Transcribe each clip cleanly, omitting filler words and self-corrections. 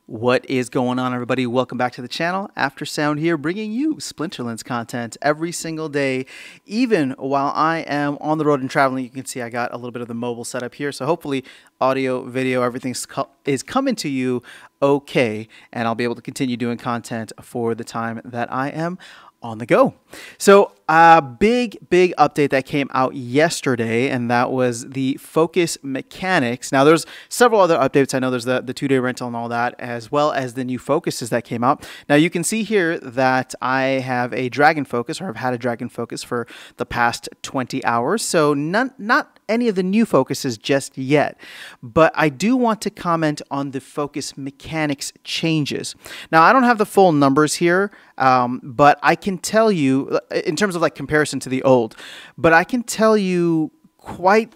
What is going on, everybody? Welcome back to the channel. Aftersound here, bringing you Splinterlands content every single day, even while I am on the road and traveling. You can see I got a little bit of the mobile setup here, so hopefully audio, video, everything is coming to you okay, and I'll be able to continue doing content for the time that I am on the go. So a big update that came out yesterday, and that was the focus mechanics. Now there's several other updates. I know there's the 2-day rental and all that, as well as the new focuses that came out. Now you can see here that I have a dragon focus, or I've had a dragon focus for the past 20 hours. So not any of the new focuses just yet, but I do want to comment on the focus mechanics changes. Now I don't have the full numbers here, but I can tell you in terms of like comparison to the old, but I can tell you I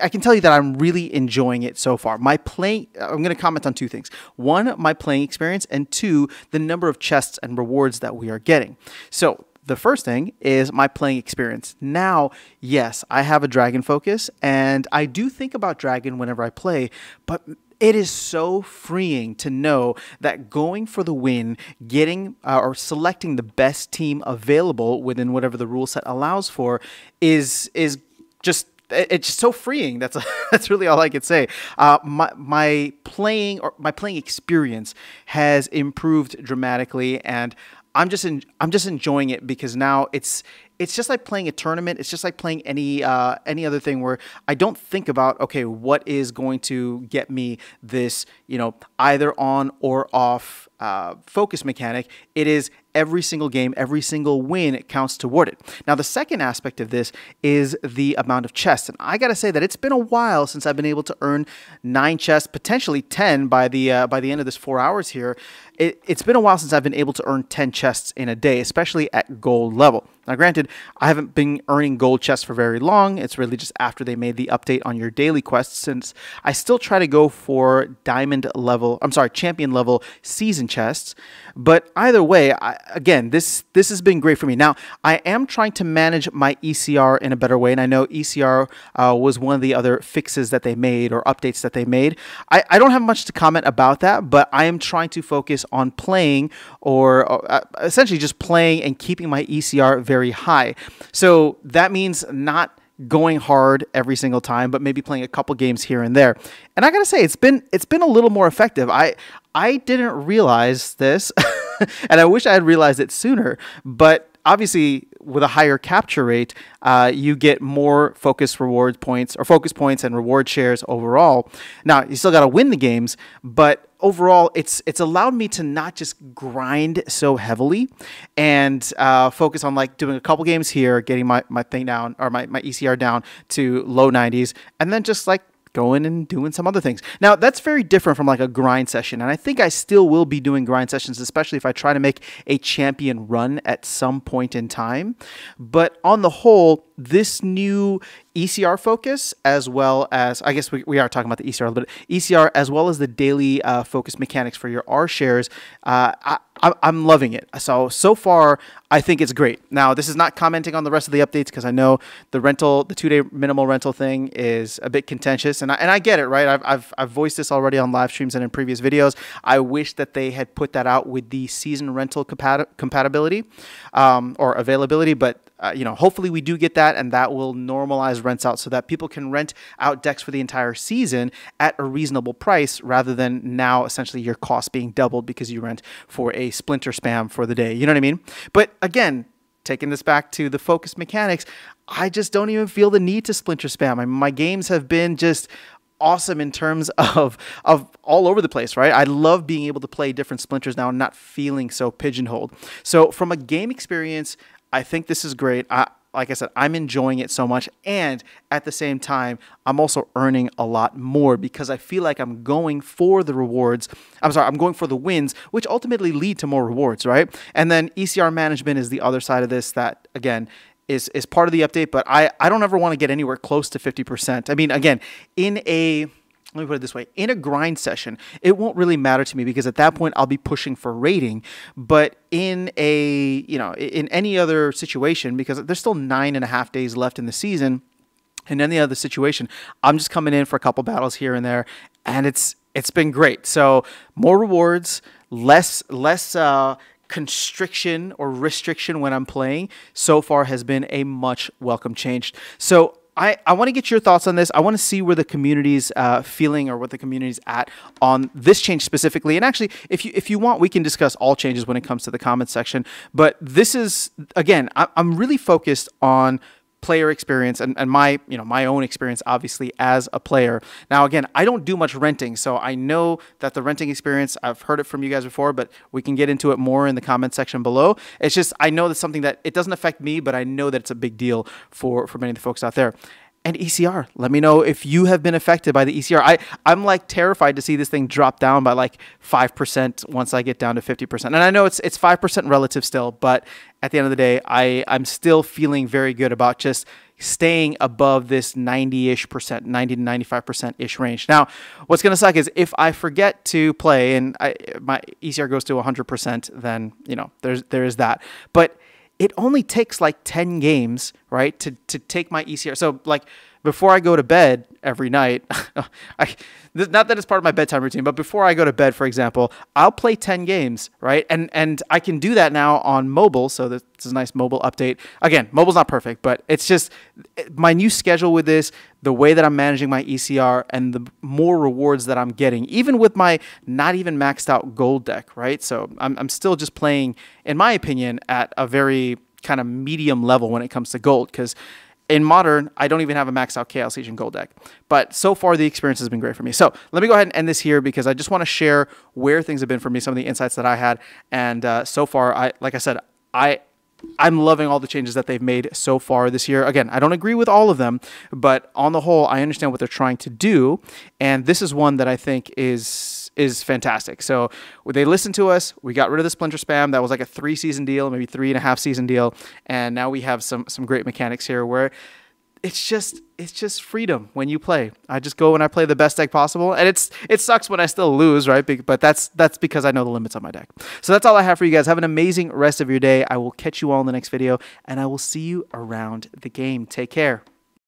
can tell you that I'm really enjoying it so far. I'm going to comment on two things. One, my playing experience, and two, the number of chests and rewards that we are getting. So the first thing is my playing experience. Now, yes, I have a dragon focus, and I do think about dragon whenever I play, but it is so freeing to know that going for the win, getting or selecting the best team available within whatever the rule set allows for is just, it's so freeing. That's really all I could say. My playing experience has improved dramatically, and I'm just enjoying it because now it's just like playing a tournament. It's just like playing any other thing where I don't think about, okay, what is going to get me this, either on or off focus mechanic. It is every single game, every single win counts toward it. Now, the second aspect of this is the amount of chests. And I got to say that it's been a while since I've been able to earn 9 chests, potentially 10 by the end of this 4 hours here. It's been a while since I've been able to earn 10 chests in a day, especially at gold level. Now, granted, I haven't been earning gold chests for very long. It's really just after they made the update on your daily quests, since I still try to go for champion level season chests. But either way, again, this has been great for me. Now, I am trying to manage my ECR in a better way, and I know ECR was one of the other fixes that they made or updates that they made. I don't have much to comment about that, but I am trying to focus on playing or essentially just playing and keeping my ECR very high. So that means not going hard every single time, but maybe playing a couple games here and there. And I gotta say, it's been a little more effective. I didn't realize this, and I wish I had realized it sooner, but obviously with a higher capture rate, you get more focus points and reward shares overall. Now, you still got to win the games, but overall, it's allowed me to not just grind so heavily and focus on like doing a couple games here, getting my thing down, or my ECR down to low 90s, and then just like going and doing some other things. Now, that's very different from like a grind session, and I think I still will be doing grind sessions, especially if I try to make a champion run at some point in time. But on the whole, this new ECR focus, as well as, I guess we are talking about the ECR a little bit, ECR as well as the daily focus mechanics for your R shares, I'm loving it. So far, I think it's great. Now, this is not commenting on the rest of the updates because I know the 2-day minimal rental thing is a bit contentious, and I get it, right? I've voiced this already on live streams and in previous videos. I wish that they had put that out with the season rental compatibility or availability, but hopefully we do get that, and that will normalize rents out so that people can rent out decks for the entire season at a reasonable price, rather than now essentially your cost being doubled because you rent for a splinter spam for the day. You know what I mean? But again, taking this back to the focus mechanics, I just don't even feel the need to splinter spam. I mean, my games have been just awesome in terms of all over the place, right? I love being able to play different splinters now and not feeling so pigeonholed. So from a game experience, I think this is great. Like I said, I'm enjoying it so much, and at the same time, I'm also earning a lot more because I feel like I'm going for the rewards. I'm going for the wins, which ultimately lead to more rewards, right? And then ECR management is the other side of this that, again, is part of the update, but I don't ever want to get anywhere close to 50%. I mean, again, let me put it this way. In a grind session, it won't really matter to me because at that point I'll be pushing for rating. But in in any other situation, because there's still 9.5 days left in the season, in any other situation, I'm just coming in for a couple battles here and there, and it's it's been great. So more rewards, less constriction or restriction when I'm playing so far has been a much welcome change. So I want to get your thoughts on this. I want to see where the community's feeling or what the community's at on this change specifically. And actually, if you want, we can discuss all changes when it comes to the comments section. But this is, again, I'm really focused on player experience and my my own experience obviously as a player. Now again, I don't do much renting, so I know that the renting experience, I've heard it from you guys before, but we can get into it more in the comment section below. It's just I know that's something that it doesn't affect me, but I know that it's a big deal for many of the folks out there. And ECR, let me know if you have been affected by the ECR. I'm like terrified to see this thing drop down by like 5% once I get down to 50%. And I know it's 5% relative still, but at the end of the day, I'm still feeling very good about just staying above this 90-ish percent, 90 to 95%-ish range. Now, what's going to suck is if I forget to play and my ECR goes to 100%, then, there is that. But it only takes like 10 games, right, to take my ECR. So like before I go to bed every night, not that it's part of my bedtime routine, but before I go to bed, for example, I'll play 10 games, right? And I can do that now on mobile. So this is a nice mobile update. Again, mobile's not perfect, but it's just my new schedule with this, the way that I'm managing my ECR and the more rewards that I'm getting, even with my not even maxed out gold deck, right? So I'm still just playing, in my opinion, at a very kind of medium level when it comes to gold, because in Modern, I don't even have a maxed out Chaos Legion gold deck. But so far, the experience has been great for me. So let me go ahead and end this here because I just want to share where things have been for me, some of the insights that I had. And so far, like I said, I'm loving all the changes that they've made so far this year. Again, I don't agree with all of them, but on the whole, I understand what they're trying to do. And this is one that I think is fantastic. So they listened to us. We got rid of the Splinter spam. That was like a 3-season deal, maybe 3.5 season deal. And now we have some great mechanics here where it's just freedom when you play. I just go and I play the best deck possible. And it sucks when I still lose, right? But that's because I know the limits on my deck. So that's all I have for you guys. Have an amazing rest of your day. I will catch you all in the next video, and I will see you around the game. Take care.